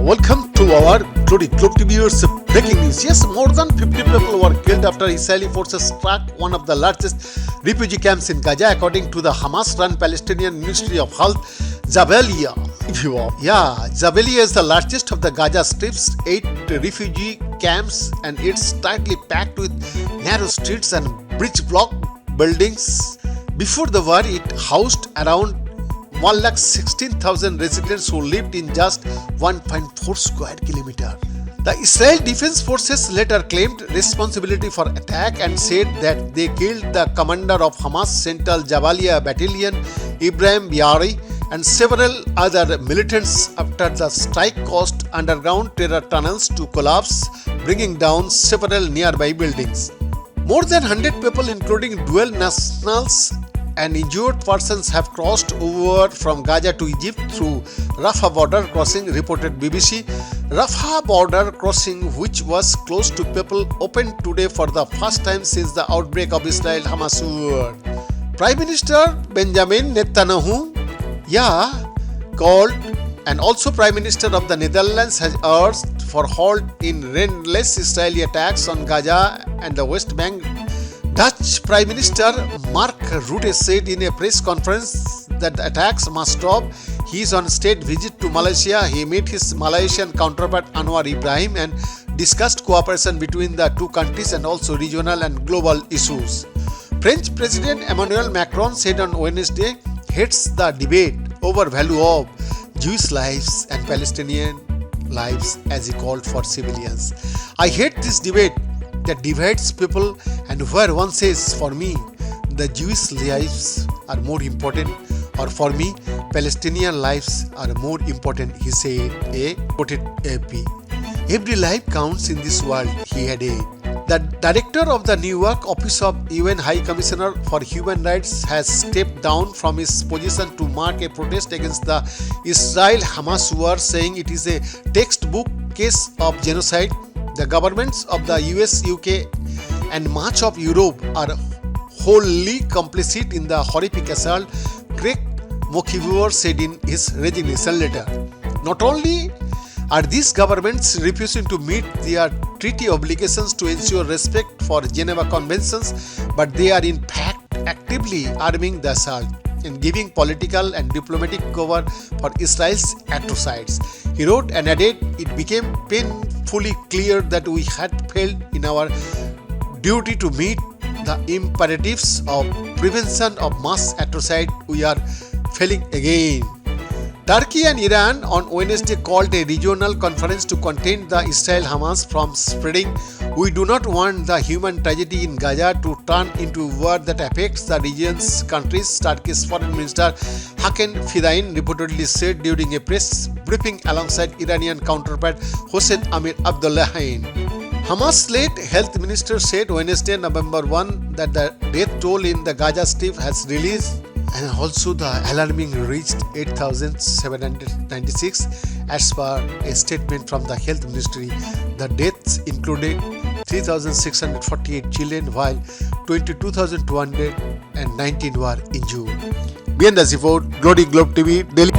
Welcome to our Glory Globe TV's breaking news. Yes, more than 50 people were killed after Israeli forces struck one of the largest refugee camps in Gaza, according to the Hamas-run Palestinian Ministry of Health, Jabalia. Jabalia is the largest of the Gaza Strip's 8 refugee camps, and it's tightly packed with narrow streets and bridge block buildings. Before the war, it housed around 116,000 residents who lived in just 1.4 square kilometer. The Israel Defense Forces later claimed responsibility for attack and said that they killed the commander of Hamas Central Jabalia Battalion, Ibrahim Biari, and several other militants after the strike caused underground terror tunnels to collapse, bringing down several nearby buildings. More than 100 people, including dual nationals and injured persons, have crossed over from Gaza to Egypt through Rafah border crossing, reported BBC. Rafah border crossing, which was closed to people, opened today for the first time since the outbreak of Israel-Hamas war. Prime Minister Benjamin Netanyahu, called, and also Prime Minister of the Netherlands, has urged for halt in relentless Israeli attacks on Gaza and the West Bank. Dutch Prime Minister Mark Rutte said in a press conference that the attacks must stop. He is on state visit to Malaysia. He met his Malaysian counterpart Anwar Ibrahim and discussed cooperation between the two countries and also regional and global issues. French President Emmanuel Macron said on Wednesday, hates the debate over value of Jewish lives and Palestinian lives, as he called for civilians. I hate this debate that divides people, and where one says, for me, the Jewish lives are more important, or for me, Palestinian lives are more important, he said, quoted AP. Every life counts in this world, he added. The director of the New York office of UN High Commissioner for Human Rights has stepped down from his position to mark a protest against the Israel-Hamas war, saying it is a textbook case of genocide. The governments of the US, UK and much of Europe are wholly complicit in the horrific assault, Craig Mokhibuor said in his resignation letter. Not only are these governments refusing to meet their treaty obligations to ensure respect for Geneva Conventions, but they are in fact actively arming the assault and giving political and diplomatic cover for Israel's atrocities. He wrote and added, it became painfully clear that we had failed in our duty to meet the imperatives of prevention of mass atrocity. We are failing again. Turkey and Iran on Wednesday called a regional conference to contain the Israel-Hamas from spreading. We do not want the human tragedy in Gaza to turn into war that affects the region's countries, Turkey's Foreign Minister Hakan Fidan reportedly said during a press briefing alongside Iranian counterpart Hossein Amir Abdollahian. Hamas-led health minister said Wednesday, November 1, that the death toll in the Gaza Strip has released, and also the alarming reached 8,796 as per a statement from the health ministry. The deaths included 3,648 children while 22,219 were injured. Behind the report, Glory Globe TV, Delhi.